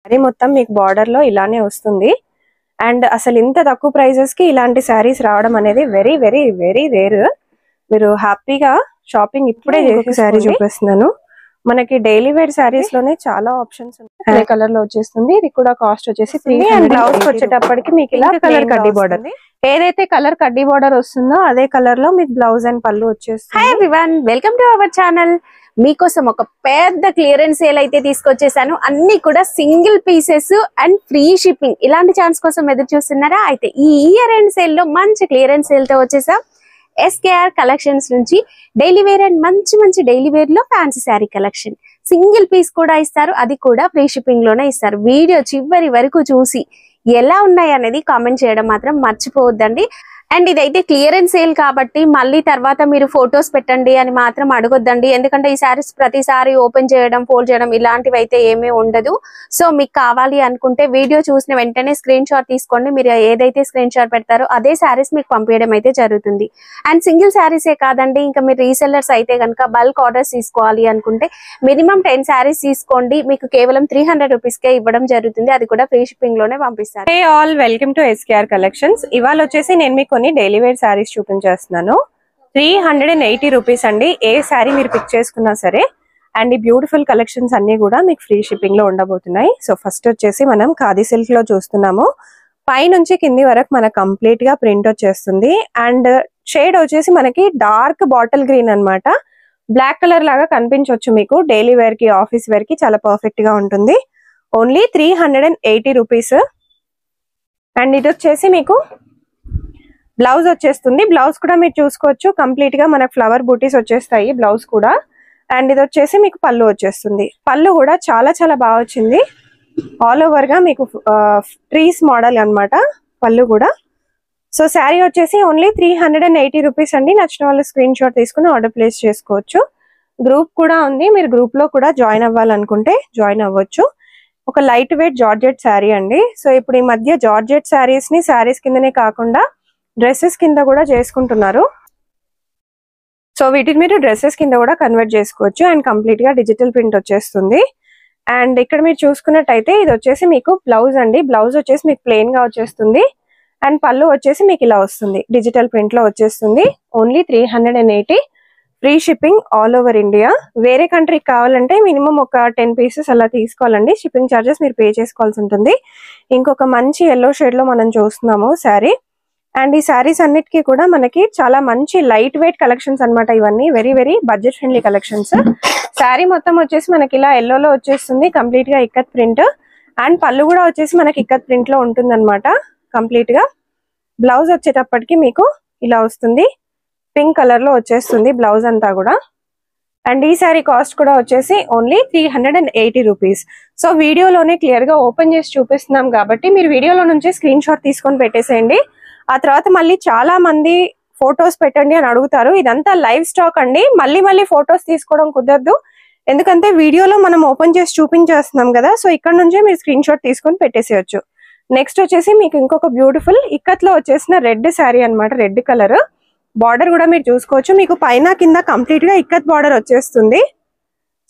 Sorry మొత్తం మీకు border లో ఇలానే వస్తుంది. అండ్ అసలు ఇంత తక్కువ ప్రైజెస్ కి ఇలాంటి శారీస్ రావడం అనేది వెరీ వెరీ వెరీ రేర్. మీరు హ్యాపీగా షాపింగ్ ఇప్పుడే చేసి శారీ చూపిస్తున్నాను. మనకి డైలీ వేర్ శారీస్ లోనే చాలా ఆప్షన్స్ ఉన్నాయి. కలర్ లో వచ్చేస్తుంది. ఇది కూడా కాస్ట్ వచ్చేసి 300. బ్లౌజ్ వచ్చేటప్పటికి మీకు ఇలా కలర్ కడ్డీ బార్డర్, ఏదైతే కలర్ కడ్డీ బార్డర్ వస్తుందో అదే కలర్ లో మీకు బ్లౌజ్ అండ్ పళ్ళు వచ్చేస్తుంది. Hi everyone, welcome to our channel. మీకోసం ఒక పెద్ద క్లియరెన్స్ సేల్ అయితే తీసుకొచ్చేసాను. అన్ని కూడా single pieces and free shipping. ఇలాంటి ఛాన్స్ కోసం ఎదురు చూస్తున్నారా? అయితే ఈ ఇయర్ ఎండ్ సేల్ లో మంచి క్లియరెన్స్ సేల్ తో వచ్చేసాం. ఎస్కేఆర్ కలెక్షన్స్ నుంచి డైలీ వేర్ అండ్ మంచి మంచి డైలీ వేర్ లో fancy sari collection. Single piece కూడా ఇస్తారు, అది కూడా ఫ్రీ షిప్పింగ్ లోనే ఇస్తారు. వీడియో చివరి వరకు చూసి ఎలా ఉన్నాయి అనేది కామెంట్ చేయడం మాత్రం మర్చిపోవద్దండి. అండ్ ఇదైతే క్లియరెన్స్ సేల్ కాబట్టి మళ్ళీ తర్వాత మీరు ఫొటోస్ పెట్టండి అని మాత్రం అడగొద్దండి. ఎందుకంటే ఈ శారీస్ ప్రతిసారి ఓపెన్ చేయడం, ఫోల్డ్ చేయడం ఇలాంటివి అయితే ఏమీ ఉండదు. సో మీకు కావాలి అనుకుంటే వీడియో చూసిన వెంటనే స్క్రీన్ షాట్ తీసుకోండి. మీరు ఏదైతే స్క్రీన్ షాట్ పెడతారో అదే శారీస్ మీకు పంపించడం అయితే జరుగుతుంది. అండ్ సింగిల్ శారీసే కాదండి, ఇంకా మీరు రీసెల్లర్స్ అయితే కనుక బల్క్ ఆర్డర్స్ తీసుకోవాలి అనుకుంటే మినిమం 10 శారీస్ తీసుకోండి. మీకు కేవలం 300 రూపీస్కే ఇవ్వడం జరుగుతుంది. అది కూడా ఫ్రీ షిప్పింగ్ లోనే పంపిస్తారు. Hey all, welcome to SKR collections. ఇవాళ వచ్చేసి నేను మీకు డైలీ వేర్ శారీస్ చూపించేస్తున్నాను. 380 రూపీస్ అండి. ఏ శారీ మీరు పిక్ చేసుకున్నా సరే. అండ్ ఈ బ్యూటిఫుల్ కలెక్షన్స్ అన్ని కూడా మీకు ఫ్రీ షిప్పింగ్ లో ఉండబోతున్నాయి. సో ఫస్ట్ వచ్చేసి మనం ఖాదీ సిల్క్ లో చూస్తున్నాము. పై నుంచి కింది వరకు మనకు కంప్లీట్ గా ప్రింట్ వచ్చేస్తుంది. అండ్ షేడ్ వచ్చేసి మనకి డార్క్ బాటిల్ గ్రీన్ అన్నమాట. బ్లాక్ కలర్ లాగా కనిపించవచ్చు మీకు. డైలీ వేర్ కి, ఆఫీస్ వేర్ కి చాలా పర్ఫెక్ట్ గా ఉంటుంది. Only 380 rupees. అండ్ ఇది వచ్చేసి మీకు బ్లౌజ్ వచ్చేస్తుంది. బ్లౌజ్ కూడా మీరు చూసుకోవచ్చు, కంప్లీట్ గా మనకు ఫ్లవర్ బూటీస్ వచ్చేస్తాయి బ్లౌజ్ కూడా. అండ్ ఇది వచ్చేసి మీకు పళ్ళు వచ్చేస్తుంది. పళ్ళు కూడా చాలా చాలా బాగా వచ్చింది. ఆల్ ఓవర్ గా మీకు ట్రీస్ మోడల్ అన్నమాట పళ్ళు కూడా. సో శారీ వచ్చేసి ఓన్లీ 380 రూపీస్ అండి. నచ్చిన వాళ్ళు స్క్రీన్ షాట్ తీసుకుని ఆర్డర్ ప్లేస్ చేసుకోవచ్చు. గ్రూప్ కూడా ఉంది, మీరు గ్రూప్ లో కూడా జాయిన్ అవ్వాలనుకుంటే జాయిన్ అవ్వచ్చు. ఒక లైట్ వెయిట్ జార్జెట్ శారీ అండి. సో ఇప్పుడు ఈ మధ్య జార్జెట్ శారీస్ ని శారీస్ కిందనే కాకుండా డ్రెస్సెస్ కింద కూడా చేసుకుంటున్నారు. సో వీటిని మీరు డ్రెస్సెస్ కింద కూడా కన్వర్ట్ చేసుకోవచ్చు. అండ్ కంప్లీట్ గా డిజిటల్ ప్రింట్ వచ్చేస్తుంది. అండ్ ఇక్కడ మీరు చూసుకున్నట్టయితే ఇది వచ్చేసి మీకు బ్లౌజ్ అండి. బ్లౌజ్ వచ్చేసి మీకు ప్లెయిన్ గా వచ్చేస్తుంది. అండ్ పళ్ళు వచ్చేసి మీకు ఇలా వస్తుంది, డిజిటల్ ప్రింట్ లో వచ్చేస్తుంది. Only 380. Free shipping all over India. వేరే కంట్రీకి కావాలంటే మినిమం ఒక 10 పీసెస్ అలా తీసుకోవాలండి. షిప్పింగ్ ఛార్జెస్ మీరు పే చేసుకోవాల్సి ఉంటుంది. ఇంకొక మంచి ఎల్లో షేడ్ లో మనం చూస్తున్నాము శారీ. అండ్ ఈ శారీస్ అన్నిటికీ కూడా మనకి చాలా మంచి లైట్ వెయిట్ కలెక్షన్స్ అన్నమాట. ఇవన్నీ very very budget friendly collections. Sari మొత్తం వచ్చేసి మనకి ఇలా ఎల్లోలో వచ్చేస్తుంది, కంప్లీట్ గా ఇక్కత్ ప్రింట్. అండ్ పళ్ళు కూడా వచ్చేసి మనకి ఇక్కత్ ప్రింట్ లో ఉంటుంది అనమాట కంప్లీట్ గా. బ్లౌజ్ వచ్చేటప్పటికి మీకు ఇలా వస్తుంది, పింక్ కలర్ లో వచ్చేస్తుంది బ్లౌజ్ అంతా కూడా. అండ్ ఈ శారీ కాస్ట్ కూడా వచ్చేసి ఓన్లీ 380 రూపీస్. సో వీడియోలోనే క్లియర్ గా ఓపెన్ చేసి చూపిస్తున్నాం కాబట్టి మీరు వీడియోలో నుంచే స్క్రీన్ షాట్ తీసుకొని పెట్టేసేయండి. ఆ తర్వాత మళ్ళీ చాలా మంది ఫొటోస్ పెట్టండి అని అడుగుతారు. ఇదంతా లైవ్ స్టాక్ అండి, మళ్ళీ మళ్ళీ ఫొటోస్ తీసుకోవడం కుదరదు. ఎందుకంటే వీడియోలో మనం ఓపెన్ చేసి చూపించేస్తున్నాం కదా. సో ఇక్కడ నుంచే మీరు స్క్రీన్ షాట్ తీసుకొని పెట్టేసేయచ్చు. నెక్స్ట్ వచ్చేసి మీకు ఇంకొక బ్యూటిఫుల్ ఇక్కత్ లో వచ్చేసిన రెడ్ శారీ అన్నమాట. రెడ్ కలర్ బార్డర్ కూడా మీరు చూసుకోవచ్చు. మీకు పైన కింద కంప్లీట్ గా ఇక్కత్ బార్డర్ వచ్చేస్తుంది.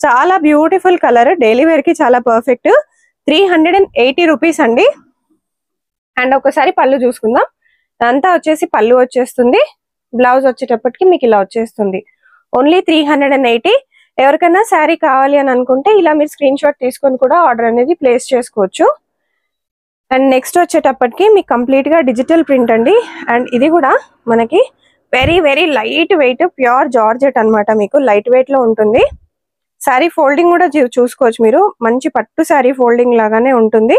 చాలా బ్యూటిఫుల్ కలర్, డైలీ వేర్ కి చాలా పర్ఫెక్ట్. 380 రూపీస్ అండి. అండ్ ఒకసారి పళ్ళు చూసుకుందాం. అంతా వచ్చేసి పళ్ళు వచ్చేస్తుంది. బ్లౌజ్ వచ్చేటప్పటికి మీకు ఇలా వచ్చేస్తుంది. ఓన్లీ 380. ఎవరికైనా శారీ కావాలి అని అనుకుంటే ఇలా మీరు స్క్రీన్ షాట్ తీసుకొని కూడా ఆర్డర్ అనేది ప్లేస్ చేసుకోవచ్చు. అండ్ నెక్స్ట్ వచ్చేటప్పటికి మీకు కంప్లీట్ గా డిజిటల్ ప్రింట్ అండి. అండ్ ఇది కూడా మనకి very very light weight pure georgette అన్నమాట. మీకు లైట్ వెయిట్ లో ఉంటుంది. శారీ ఫోల్డింగ్ కూడా చూసుకోవచ్చు మీరు, మంచి పట్టు శారీ ఫోల్డింగ్ లాగానే ఉంటుంది.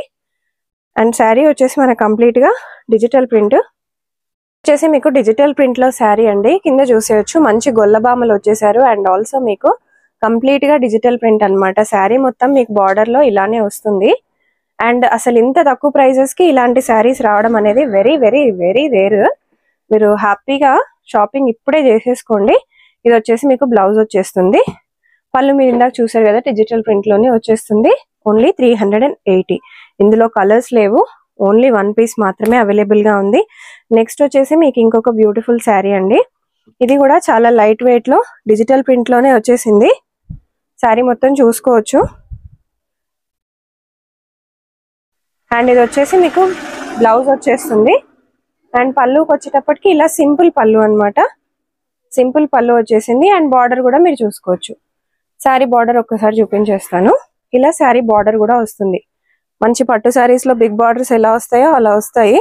అండ్ శారీ వచ్చేసి మనకి కంప్లీట్ గా డిజిటల్ ప్రింట్ వచ్చేసి మీకు డిజిటల్ ప్రింట్ లో శారీ అండి. కింద చూసేయచ్చు మంచి గొల్లబామలు వచ్చేసారు. అండ్ ఆల్సో మీకు కంప్లీట్ గా డిజిటల్ ప్రింట్ అన్నమాట. శారీ మొత్తం మీకు బార్డర్ లో ఇలానే వస్తుంది. అండ్ అసలు ఇంత తక్కువ ప్రైజెస్ కి ఇలాంటి శారీస్ రావడం అనేది వెరీ వెరీ వెరీ రేర్. మీరు హ్యాపీగా షాపింగ్ ఇప్పుడే చేసేసుకోండి. ఇది వచ్చేసి మీకు బ్లౌజ్ వచ్చేస్తుంది. పళ్ళు మీరు ఇందాక చూసారు కదా, డిజిటల్ ప్రింట్ లోనే వచ్చేస్తుంది. ఓన్లీ 380. ఇందులో కలర్స్ లేవు, ఓన్లీ 1 పీస్ మాత్రమే అవైలబుల్ గా ఉంది. నెక్స్ట్ వచ్చేసి మీకు ఇంకొక బ్యూటిఫుల్ శారీ అండి. ఇది కూడా చాలా లైట్ వెయిట్ లో డిజిటల్ ప్రింట్ లోనే వచ్చేసింది. శారీ మొత్తం చూసుకోవచ్చు. అండ్ ఇది వచ్చేసి మీకు బ్లౌజ్ వచ్చేస్తుంది. అండ్ పళ్ళుకి వచ్చేటప్పటికి ఇలా సింపుల్ పళ్ళు అన్నమాట. సింపుల్ పళ్ళు వచ్చేసింది. అండ్ బార్డర్ కూడా మీరు చూసుకోవచ్చు. శారీ బార్డర్ ఒక్కసారి చూపించేస్తాను. ఇలా శారీ బార్డర్ కూడా వస్తుంది. మంచి పట్టు శారీస్ లో బిగ్ బార్డర్స్ ఎలా వస్తాయో అలా వస్తాయి.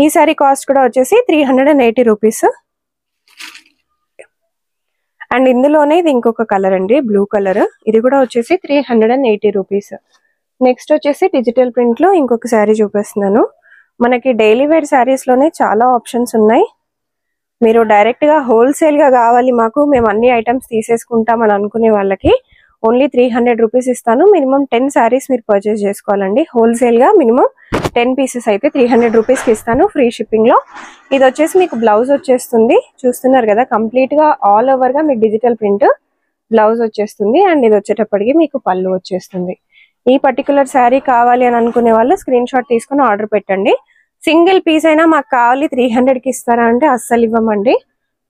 ఈ శారీ కాస్ట్ కూడా వచ్చేసి 380 రూపీస్. అండ్ ఇందులోనే ఇది ఇంకొక కలర్ అండి, బ్లూ కలర్. ఇది కూడా వచ్చేసి 380 రూపీస్. నెక్స్ట్ వచ్చేసి డిజిటల్ ప్రింట్ లో ఇంకొక శారీ చూపిస్తున్నాను. మనకి డైలీ వేర్ శారీస్ లోనే చాలా ఆప్షన్స్ ఉన్నాయి. మీరు డైరెక్ట్ గా హోల్సేల్ గా కావాలి మాకు, మేము అన్ని ఐటమ్స్ తీసేసుకుంటాం అని అనుకునే వాళ్ళకి ఓన్లీ 300 రూపీస్ ఇస్తాను. మినిమం 10 శారీస్ మీరు పర్చేస్ చేసుకోవాలండి. హోల్సేల్ గా మినిమం 10 పీసెస్ అయితే 300 రూపీస్ కి ఇస్తాను ఫ్రీ షిప్పింగ్ లో. ఇది వచ్చేసి మీకు బ్లౌజ్ వచ్చేస్తుంది. చూస్తున్నారు కదా, కంప్లీట్ గా ఆల్ ఓవర్ గా మీకు డిజిటల్ ప్రింట్ బ్లౌజ్ వచ్చేస్తుంది. అండ్ ఇది వచ్చేటప్పటికి మీకు పళ్ళు వచ్చేస్తుంది. ఈ పర్టికులర్ శారీ కావాలి అని అనుకునే వాళ్ళు స్క్రీన్ షాట్ తీసుకుని ఆర్డర్ పెట్టండి. సింగిల్ పీస్ అయినా మాకు కావాలి 300 కి ఇస్తారా అంటే అస్సలు ఇవ్వమండి.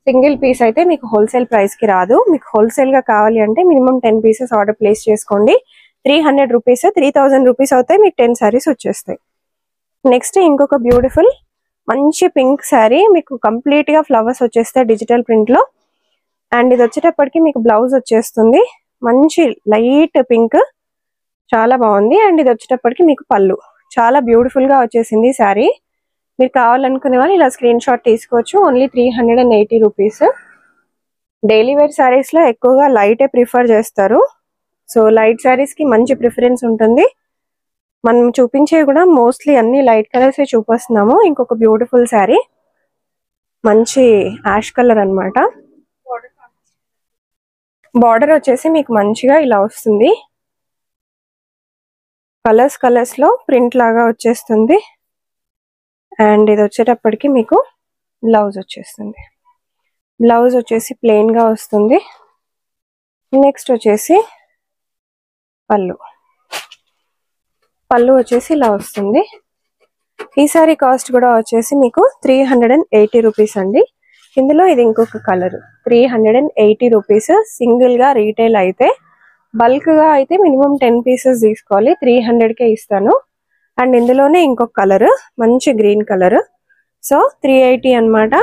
సింగిల్ పీస్ అయితే మీకు హోల్సేల్ ప్రైస్ కి రాదు. మీకు హోల్సేల్ గా కావాలి అంటే మినిమం 10 పీసెస్ ఆర్డర్ ప్లేస్ చేసుకోండి. 300 రూపీస్, 3000 రూపీస్ అవుతాయి. మీకు 10 శారీస్ వచ్చేస్తాయి. నెక్స్ట్ ఇంకొక బ్యూటిఫుల్ మంచి పింక్ శారీ, మీకు కంప్లీట్ గా ఫ్లవర్స్ వచ్చేస్తాయి డిజిటల్ ప్రింట్ లో. అండ్ ఇది వచ్చేటప్పటికి మీకు బ్లౌజ్ వచ్చేస్తుంది. మంచి లైట్ పింక్, చాలా బాగుంది. అండ్ ఇది వచ్చేటప్పటికి మీకు పళ్ళు చాలా బ్యూటిఫుల్ గా వచ్చేసింది శారీ. మీరు కావాలనుకునే వాళ్ళు ఇలా స్క్రీన్ షాట్ తీసుకోవచ్చు. Only 380 rupees. Daily wear saris లో ఎక్కువగా లైటే ప్రిఫర్ చేస్తారు. సో లైట్ శారీస్ కి మంచి ప్రిఫరెన్స్ ఉంటుంది. మనం చూపించేవి కూడా మోస్ట్లీ అన్ని లైట్ కలర్స్ చూపిస్తున్నాము. ఇంకొక బ్యూటిఫుల్ శారీ మంచి యాష్ కలర్ అన్నమాట. బార్డర్ వచ్చేసి మీకు మంచిగా ఇలా వస్తుంది. కలర్స్ లో ప్రింట్ లాగా వచ్చేస్తుంది. అండ్ ఇది వచ్చేటప్పటికి మీకు బ్లౌజ్ వచ్చేస్తుంది. బ్లౌజ్ వచ్చేసి ప్లెయిన్ గా వస్తుంది. నెక్స్ట్ వచ్చేసి పళ్ళు వచ్చేసి ఇలా వస్తుంది. ఈ సారీ కాస్ట్ కూడా వచ్చేసి మీకు 380 రూపీస్ అండి. ఇందులో ఇది ఇంకొక కలర్. 380 రూపీస్. సింగిల్ గా రీటైల్ అయితే, బల్క్ గా అయితే మినిమం 10 పీసెస్ తీసుకోవాలి. 300కే ఇస్తాను. అండ్ ఇందులోనే ఇంకొక కలర్, మంచి గ్రీన్ కలర్. సో 380 అన్నమాట.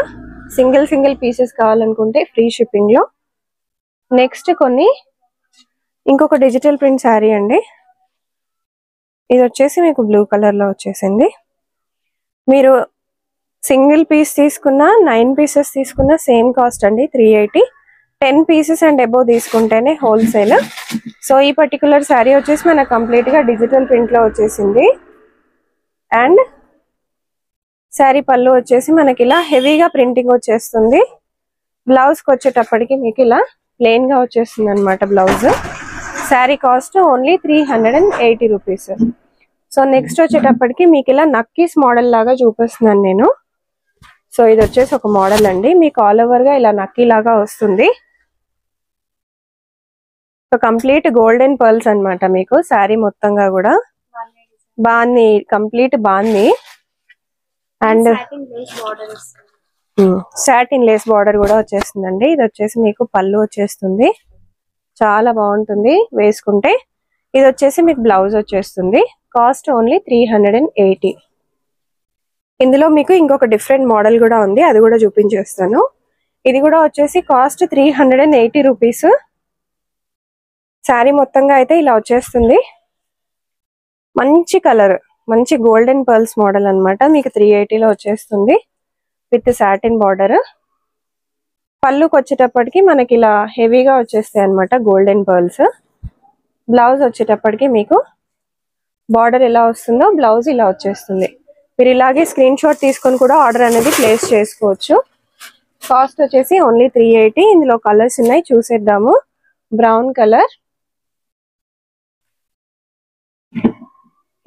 సింగిల్ పీసెస్ కావాలనుకుంటే ఫ్రీ షిప్పింగ్ లో. నెక్స్ట్ ఇంకొక డిజిటల్ ప్రింట్ శారీ అండి. ఇది వచ్చేసి మీకు బ్లూ కలర్ లో వచ్చేసింది. మీరు సింగిల్ పీస్ తీసుకున్న 9 పీసెస్ తీసుకున్న సేమ్ కాస్ట్ అండి 380. 10 పీసెస్ అండ్ అబోవ్ తీసుకుంటేనే హోల్సేల్. సో ఈ పర్టికులర్ శారీ వచ్చేసి మనకు కంప్లీట్ గా డిజిటల్ ప్రింట్ లో వచ్చేసింది. అండ్ శారీ పళ్ళు వచ్చేసి మనకి ఇలా హెవీగా ప్రింటింగ్ వచ్చేస్తుంది. బ్లౌజ్ కి వచ్చేటప్పటికి మీకు ఇలా ప్లెయిన్ గా వచ్చేస్తుంది అనమాట blouse. Sari cost only 380 rupees. So next వచ్చేటప్పటికి మీకు ఇలా నక్కీస్ మోడల్ లాగా చూపిస్తున్నాను నేను. సో ఇది వచ్చేసి ఒక మోడల్ అండి. మీకు ఆల్ ఓవర్ గా ఇలా నక్కీ లాగా వస్తుంది. సో కంప్లీట్ గోల్డెన్ పర్ల్స్ అన్నమాట. మీకు శారీ మొత్తంగా కూడా బాగుంది, కంప్లీట్ బాగుంది. అండ్ సాటిన్ లేస్ బార్డర్ కూడా వచ్చేస్తుందండి. ఇది వచ్చేసి మీకు పళ్ళు వచ్చేస్తుంది. చాలా బాగుంటుంది వేసుకుంటే. ఇది వచ్చేసి మీకు బ్లౌజ్ వచ్చేస్తుంది. Cost only 380. ఇందులో మీకు ఇంకొక డిఫరెంట్ మోడల్ కూడా ఉంది, అది కూడా చూపించేస్తాను. ఇది కూడా వచ్చేసి కాస్ట్ 380 రూపీస్. శారీ మొత్తంగా అయితే ఇలా వచ్చేస్తుంది. మంచి కలర్, మంచి గోల్డెన్ పర్ల్స్ మోడల్ అన్నమాట. మీకు 380లో వచ్చేస్తుంది విత్ సాటిన్ బార్డర్. పళ్ళుకి వచ్చేటప్పటికి మనకి ఇలా హెవీగా వచ్చేస్తాయి అన్నమాట గోల్డెన్ పర్ల్స్. బ్లౌజ్ వచ్చేటప్పటికి మీకు బార్డర్ ఎలా వస్తుందో బ్లౌజ్ ఇలా వచ్చేస్తుంది. మీరు ఇలాగే స్క్రీన్ షాట్ తీసుకొని కూడా ఆర్డర్ అనేది ప్లేస్ చేసుకోవచ్చు. కాస్ట్ వచ్చేసి ఓన్లీ 380. ఇందులో కలర్స్ ఉన్నాయి, చూసేద్దాము. బ్రౌన్ కలర్,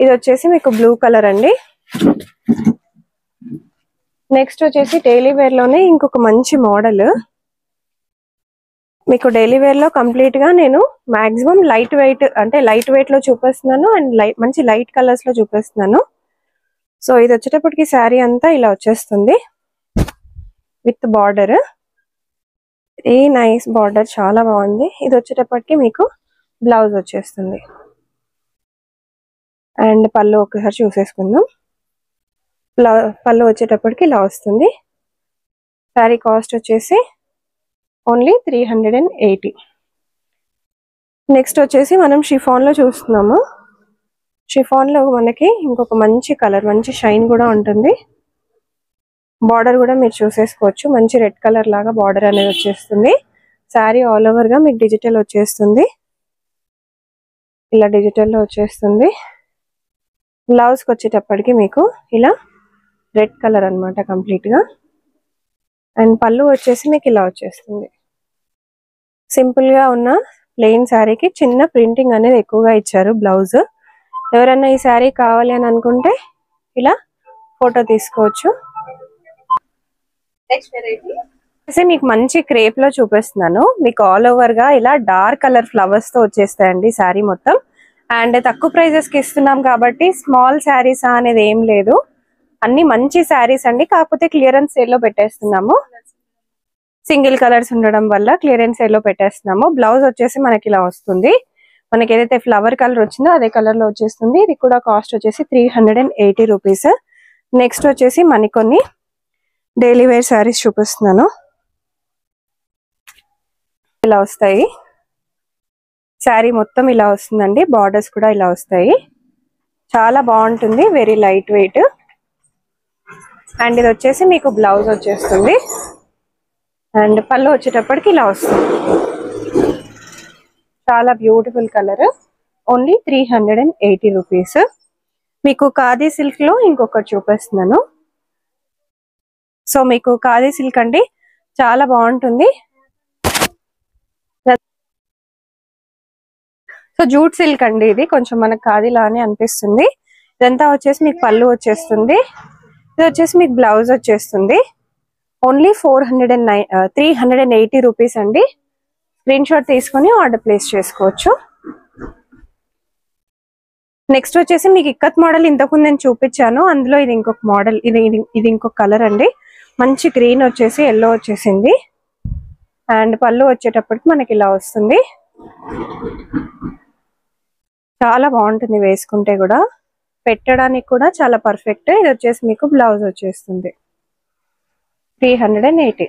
ఇది వచ్చేసి మీకు బ్లూ కలర్ అండి. నెక్స్ట్ వచ్చేసి డైలీ వేర్ లోనే ఇంకొక మంచి మోడల్. మీకు డైలీ వేర్ లో కంప్లీట్ గా నేను మాక్సిమం లైట్ వెయిట్, అంటే లైట్ వెయిట్ లో చూపిస్తున్నాను. అండ్ మంచి లైట్ కలర్స్ లో చూపిస్తున్నాను. సో ఇది వచ్చేటప్పటికి శారీ అంతా ఇలా వచ్చేస్తుంది విత్ బార్డర్. ఈ నైస్ బార్డర్, చాలా బాగుంది. ఇది వచ్చేటప్పటికి మీకు బ్లౌజ్ వచ్చేస్తుంది. అండ్ పళ్ళు ఒకసారి చూసేసుకుందాం. పళ్ళు వచ్చేటప్పటికి ఇలా వస్తుంది. శారీ కాస్ట్ వచ్చేసి ఓన్లీ 380. నెక్స్ట్ వచ్చేసి మనం షిఫాన్ లో చూస్తున్నాము. షిఫాన్ లో మనకి ఇంకొక మంచి కలర్, మంచి షైన్ కూడా ఉంటుంది. బార్డర్ కూడా మీరు చూసేసుకోవచ్చు, మంచి రెడ్ కలర్ లాగా బార్డర్ అనేది వచ్చేస్తుంది. శారీ ఆల్ ఓవర్ గా మీకు డిజిటల్ వచ్చేస్తుంది, ఇలా డిజిటల్ లో వచ్చేస్తుంది. బ్లౌజ్ కి వచ్చేటప్పటికి మీకు ఇలా రెడ్ కలర్ అన్నమాట కంప్లీట్ గా. అండ్ పళ్ళు వచ్చేసి మీకు ఇలా వచ్చేస్తుంది. సింపుల్ గా ఉన్న ప్లెయిన్ శారీకి చిన్న ప్రింటింగ్ అనేది ఎక్కువగా ఇచ్చారు బ్లౌజ్. ఎవరైనా ఈ శారీ కావాలి అని అనుకుంటే ఇలా ఫోటో తీసుకోవచ్చు. నెక్స్ట్ వెరైటీ మీకు మంచి క్రేప్ లో చూపిస్తున్నాను. మీకు ఆల్ ఓవర్ గా ఇలా డార్క్ కలర్ ఫ్లవర్స్ తో వచ్చేస్తాయండి శారీ మొత్తం. అండ్ తక్కువ ప్రైజెస్ కి ఇస్తున్నాం కాబట్టి స్మాల్ శారీస్ అనేది ఏం లేదు, అన్ని మంచి శారీస్ అండి. కాకపోతే క్లియరెన్స్ సేల్ లో పెట్టేస్తున్నాము. సింగిల్ కలర్స్ ఉండడం వల్ల క్లియరెన్స్ సేల్ లో పెట్టేస్తున్నాము. బ్లౌజ్ వచ్చేసి మనకి ఇలా వస్తుంది. మనకి ఏదైతే ఫ్లవర్ కలర్ వచ్చిందో అదే కలర్ లో వచ్చేస్తుంది. ఇది కూడా కాస్ట్ వచ్చేసి 380 రూపీస్. నెక్స్ట్ వచ్చేసి మనకి కొన్ని డైలీ వేర్ శారీస్ చూపిస్తున్నాను. ఇలా వస్తాయి, శారీ మొత్తం ఇలా వస్తుందండి. బార్డర్స్ కూడా ఇలా వస్తాయి, చాలా బాగుంటుంది, వెరీ లైట్ వెయిట్. అండ్ ఇది వచ్చేసి మీకు బ్లౌజ్ వచ్చేస్తుంది. అండ్ పళ్ళు వచ్చేటప్పటికి ఇలా వస్తుంది. చాలా బ్యూటిఫుల్ కలర్, ఓన్లీ 380 రూపీస్. మీకు ఖాదీ సిల్క్ లో ఇంకొకటి చూపిస్తున్నాను. సో మీకు ఖాదీ సిల్క్ అండి చాలా బాగుంటుంది. సో జూట్ సిల్క్ అండి, ఇది కొంచెం మనకు ఖాదీ లానే అనిపిస్తుంది. ఇదంతా వచ్చేసి మీకు పళ్ళు వచ్చేస్తుంది. ఇది వచ్చేసి మీకు బ్లౌజ్ వచ్చేస్తుంది. ఓన్లీ 380 రూపీస్ అండి. స్క్రీన్ షాట్ తీసుకొని ఆర్డర్ ప్లేస్ చేసుకోవచ్చు. నెక్స్ట్ వచ్చేసి మీకు ఇక్కత్ మోడల్ ఇంతకుముందు నేను చూపించాను, అందులో ఇది ఇంకొక మోడల్. ఇది ఇంకొక కలర్ అండి. మంచి గ్రీన్ వచ్చేసి ఎల్లో వచ్చేసింది. అండ్ పళ్ళు వచ్చేటప్పటికి మనకి ఇలా వస్తుంది. చాలా బాగుంటుంది, వేసుకుంటే కూడా పెట్టడానికి కూడా చాలా పర్ఫెక్ట్. ఇది వచ్చేసి మీకు బ్లౌజ్ వచ్చేస్తుంది. 380.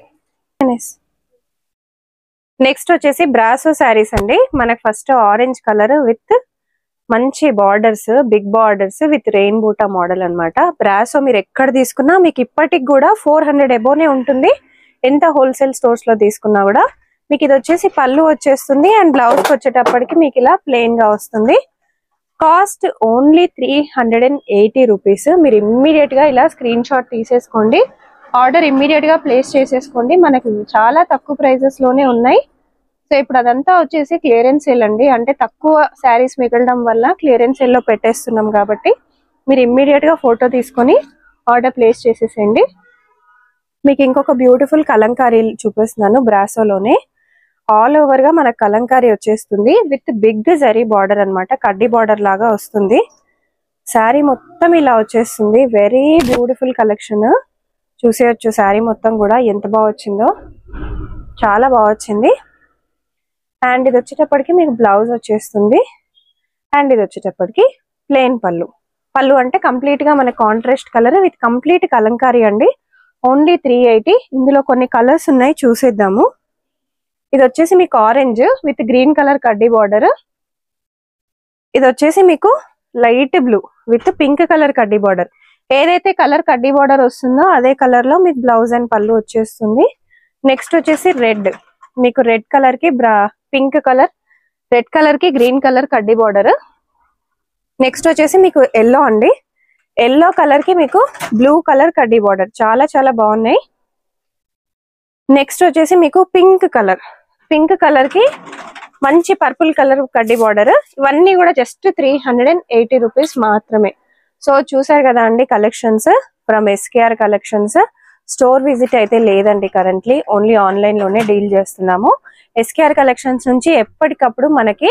నెక్స్ట్ వచ్చేసి బ్రాసో శారీస్ అండి. మనకు ఫస్ట్ ఆరెంజ్ కలర్ విత్ మంచి borders, big borders with rain బూటా మోడల్ అన్నమాట. బ్రాసో మీరు ఎక్కడ తీసుకున్నా మీకు ఇప్పటికి కూడా 400 అబోనే ఉంటుంది. ఎంత హోల్సేల్ స్టోర్స్ లో తీసుకున్నా కూడా. మీకు ఇది వచ్చేసి పళ్ళు వచ్చేస్తుంది. అండ్ బ్లౌజ్ వచ్చేటప్పటికి మీకు ఇలా ప్లెయిన్ గా వస్తుంది. Cost only 380 rupees. మీరు ఇమ్మీడియట్ గా ఇలా స్క్రీన్ షాట్ తీసేసుకోండి, ఆర్డర్ ఇమ్మీడియట్ గా ప్లేస్ చేసేసుకోండి. మనకి చాలా తక్కువ ప్రైజెస్ లోనే ఉన్నాయి. సో ఇప్పుడు అదంతా వచ్చేసి క్లియరెన్స్ సేల్ అండి, అంటే తక్కువ శారీస్ మిగలడం వల్ల క్లియరెన్స్ సేల్ లో పెట్టేస్తున్నాం కాబట్టి మీరు ఇమ్మీడియట్ గా ఫోటో తీసుకొని ఆర్డర్ ప్లేస్ చేసేసేయండి. మీకు ఇంకొక బ్యూటిఫుల్ కలంకారీ చూపిస్తున్నాను. బ్రాసోలోనే ఆల్ ఓవర్ గా మనకు కలంకారీ వచ్చేస్తుంది విత్ బిగ్ జరీ బార్డర్ అన్నమాట. కడ్డీ బార్డర్ లాగా వస్తుంది. శారీ మొత్తం ఇలా వచ్చేస్తుంది. Very beautiful collection. చూసేయచ్చు శారీ మొత్తం కూడా ఎంత బాగా వచ్చిందో, చాలా బాగా వచ్చింది. అండ్ ఇది వచ్చేటప్పటికి మీకు బ్లౌజ్ వచ్చేస్తుంది. అండ్ ఇది వచ్చేటప్పటికి ప్లెయిన్ పళ్ళు. పళ్ళు అంటే కంప్లీట్ గా మన contrast colour with complete Kalamkari అండి. ఓన్లీ 380. ఇందులో కొన్ని కలర్స్ ఉన్నాయి, చూసేద్దాము. ఇది వచ్చేసి మీకు ఆరెంజ్ విత్ గ్రీన్ కలర్ కడ్డీ బార్డర్. ఇది వచ్చేసి మీకు light blue with pink colour కడ్డీ బార్డర్. ఏదైతే కలర్ కడ్డీ బార్డర్ వస్తుందో అదే కలర్ లో మీకు బ్లౌజ్ అండ్ పళ్ళు వచ్చేస్తుంది. నెక్స్ట్ వచ్చేసి రెడ్, మీకు రెడ్ కలర్ కి పింక్ కలర్, రెడ్ కలర్ కి గ్రీన్ కలర్ కడ్డీ బార్డర్. నెక్స్ట్ వచ్చేసి మీకు ఎల్లో అండి. ఎల్లో కలర్ కి మీకు బ్లూ కలర్ కడ్డీ బార్డర్. చాలా చాలా బాగున్నాయి. నెక్స్ట్ వచ్చేసి మీకు పింక్ కలర్, పింక్ కలర్ కి మంచి పర్పుల్ కలర్ కడ్డీ బార్డర్. ఇవన్నీ కూడా జస్ట్ 380 రూపీస్ మాత్రమే. సో చూసారు కదా అండి collections from SKR collections. Store visit అయితే లేదండి కరెంట్లీ, ఓన్లీ ఆన్లైన్ లోనే డీల్ చేస్తున్నాము. SKR కలెక్షన్స్ నుంచి ఎప్పటికప్పుడు మనకి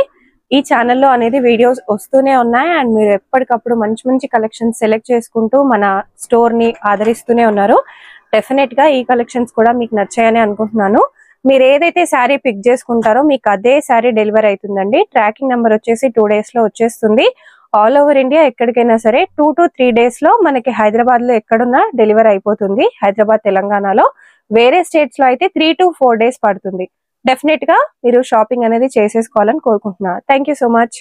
ఈ ఛానల్లో అనేది వీడియోస్ వస్తూనే ఉన్నాయి. అండ్ మీరు ఎప్పటికప్పుడు మంచి మంచి కలెక్షన్స్ సెలెక్ట్ చేసుకుంటూ మన స్టోర్ ని ఆదరిస్తూనే ఉన్నారు. డెఫినెట్ గా ఈ కలెక్షన్స్ కూడా మీకు నచ్చాయని అనుకుంటున్నాను. మీరు ఏదైతే శారీ పిక్ చేసుకుంటారో మీకు అదే శారీ డెలివరీ అవుతుందండి. ట్రాకింగ్ నెంబర్ వచ్చేసి 2 days లో వచ్చేస్తుంది. ఆల్ ఓవర్ ఇండియా ఎక్కడికైనా సరే 2 to 3 days లో మనకి హైదరాబాద్ లో ఎక్కడున్నా డెలివరీ అయిపోతుంది. హైదరాబాద్, తెలంగాణలో. వేరే స్టేట్స్ లో అయితే 3 to 4 days పడుతుంది. డెఫినెట్ గా మీరు షాపింగ్ అనేది చేసేసుకోవాలని కోరుకుంటున్నా. Thank you so much.